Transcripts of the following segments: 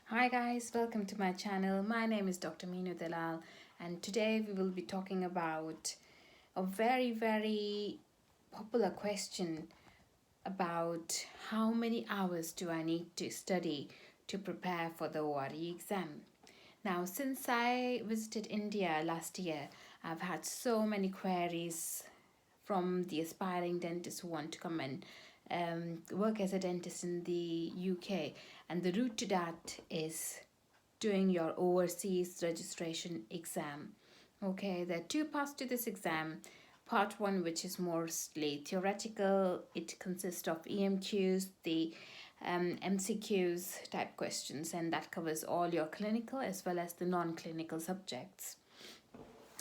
Hi guys, welcome to my channel. My name is Dr. Meenu Dalal, and today we will be talking about a very popular question about how many hours do I need to study to prepare for the ORE exam. Now, since I visited India last year, I've had so many queries from the aspiring dentists who want to come and work as a dentist in the UK. And the route to that is doing your overseas registration exam. Okay, there are two parts to this exam. Part one, which is mostly theoretical, it consists of EMQs, the MCQs type questions, and that covers all your clinical as well as the non clinical subjects.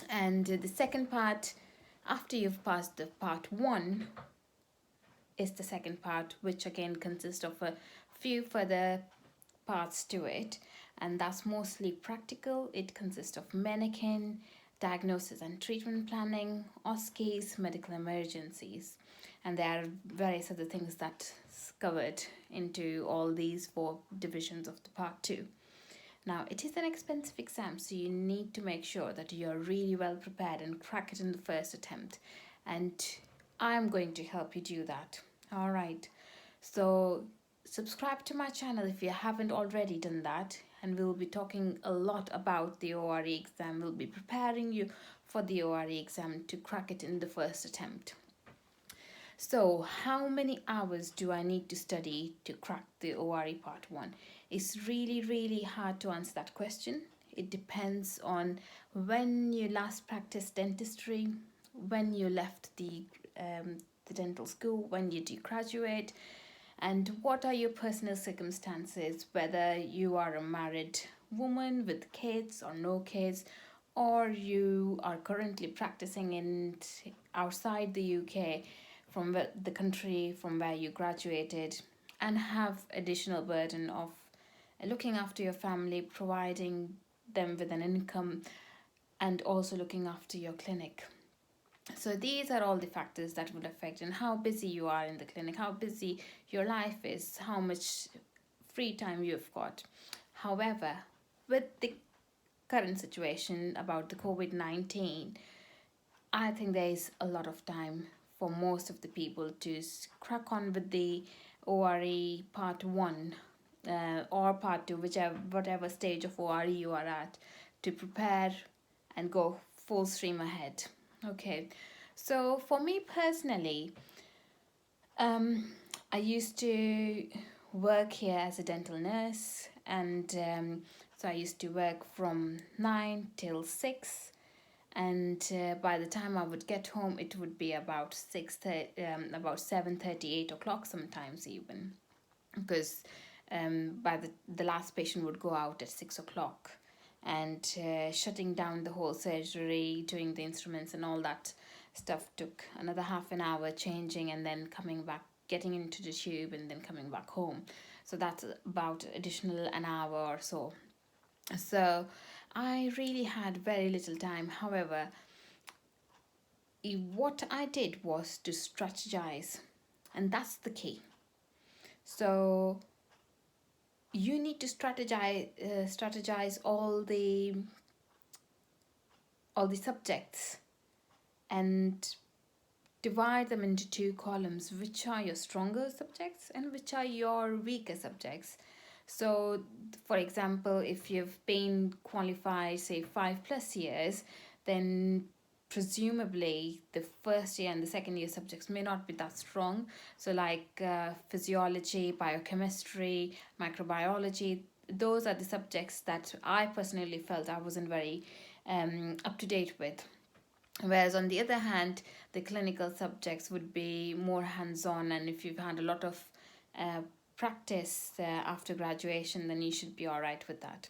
And the second part, after you've passed the part one, is the second part, which again consists of a few further parts to it, and that's mostly practical. It consists of mannequin, diagnosis and treatment planning, OSCEs, medical emergencies, and there are various other things that's covered into all these four divisions of the part two. Now, it is an expensive exam, so you need to make sure that you're really well prepared and crack it in the first attempt. And I'm going to help you do that. All right. So, subscribe to my channel if you haven't already done that. And we'll be talking a lot about the ORE exam. We'll be preparing you for the ORE exam to crack it in the first attempt. So, how many hours do I need to study to crack the ORE part 1? It's really hard to answer that question. It depends on when you last practiced dentistry, when you left the dental school, when you did graduate, and what are your personal circumstances, whether you are a married woman with kids or no kids, or you are currently practicing in outside the UK from the country from where you graduated and have additional burden of looking after your family, providing them with an income, and also looking after your clinic. So these are all the factors that would affect and how busy you are in the clinic, how busy your life is, how much free time you've got. However, with the current situation about the COVID-19, I think there is a lot of time for most of the people to crack on with the ORE part 1 or part 2, whichever whatever stage of ORE you are at, to prepare and go full stream ahead. Okay, so for me personally, um, I used to work here as a dental nurse, and so I used to work from 9 till 6, and by the time I would get home it would be about about 7:30, 8 o'clock sometimes even, because by the last patient would go out at 6 o'clock, and shutting down the whole surgery, doing the instruments and all that stuff took another half an hour, changing and then coming back, getting into the tube and then coming back home. So that's about additional an hour or so. So I really had very little time. However, what I did was to strategize, and that's the key. So you need to strategize all the subjects and divide them into two columns, which are your stronger subjects and which are your weaker subjects. So for example, if you've been qualified say 5+ years, then presumably the first year and the second year subjects may not be that strong. So like physiology, biochemistry, microbiology, those are the subjects that I personally felt I wasn't very up to date with. Whereas on the other hand, the clinical subjects would be more hands-on, and if you've had a lot of uh, practice after graduation, then you should be all right with that.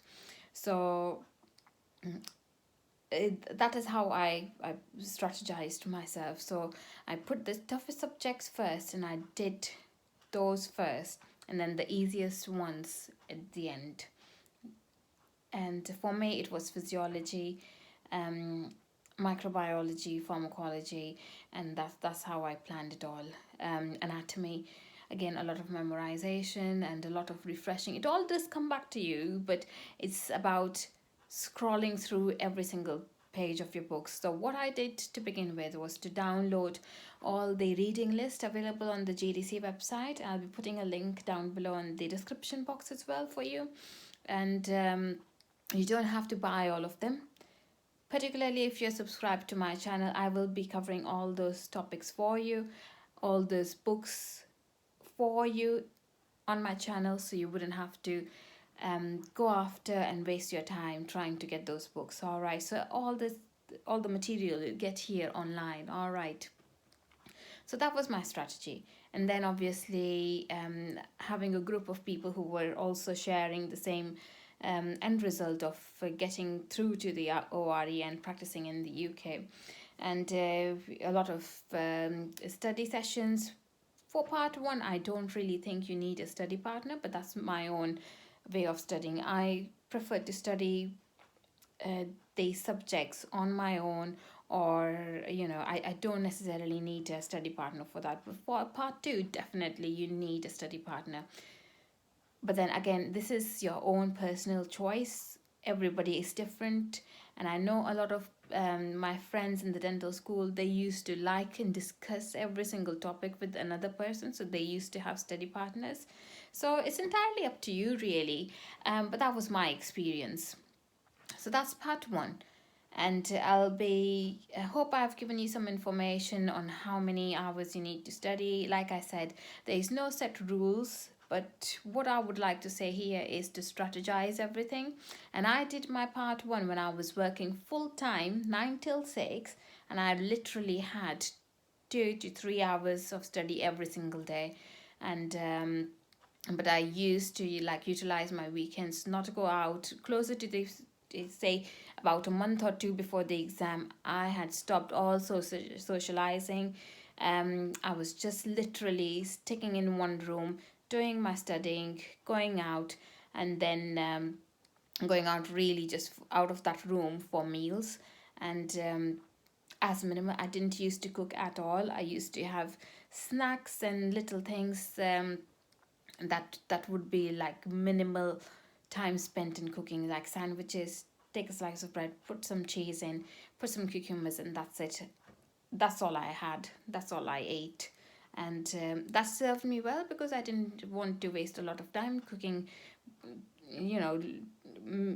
So that is how I strategized myself. So I put the toughest subjects first and I did those first, and then the easiest ones at the end. And for me, it was physiology, microbiology, pharmacology, and that's how I planned it all. Anatomy. again, a lot of memorization and a lot of refreshing. It all does come back to you, but it's about scrolling through every single page of your books. So what I did to begin with was to download all the reading list available on the GDC website. I'll be putting a link down below in the description box as well for you. And you don't have to buy all of them. Particularly if you're subscribed to my channel, I will be covering all those topics for you, all those books for you on my channel, so you wouldn't have to go after and waste your time trying to get those books. All right, so all the material you get here online. All right, so that was my strategy. And then obviously having a group of people who were also sharing the same end result of getting through to the ORE and practicing in the UK. And a lot of study sessions. For part one, I don't really think you need a study partner, but that's my own way of studying. I prefer to study the subjects on my own, or I don't necessarily need a study partner for that. But for part two, definitely you need a study partner. But then again, this is your own personal choice. Everybody is different, and I know a lot of my friends in the dental school, they used to like and discuss every single topic with another person, so they used to have study partners. So it's entirely up to you, really. But that was my experience. So that's part one. And I hope I've given you some information on how many hours you need to study. Like I said, there is no set rules, but what I would like to say here is to strategize everything. And I did my part one when I was working full time, 9 till 6, and I literally had 2 to 3 hours of study every single day. And but I used to utilize my weekends, not to go out. Closer to the, say, about a month or two before the exam, I had stopped all socializing. I was just literally sticking in one room, doing my studying, going out, and then going out really just out of that room for meals. And as minimum, I didn't used to cook at all. I used to have snacks and little things that would be like minimal time spent in cooking, like sandwiches. Take a slice of bread, put some cheese in, put some cucumbers, and that's it. That's all I had. That's all I ate. And that served me well because I didn't want to waste a lot of time cooking, you know,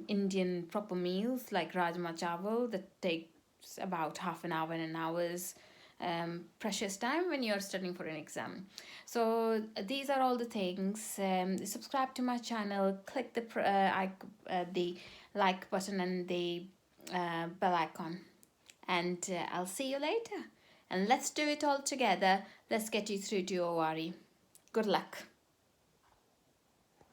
Indian proper meals like rajma chawal that takes about half an hour and an hour's precious time when you're studying for an exam. So these are all the things. Subscribe to my channel, click the like button and the bell icon, and I'll see you later. And let's do it all together. Let's get you through to ORE. Good luck.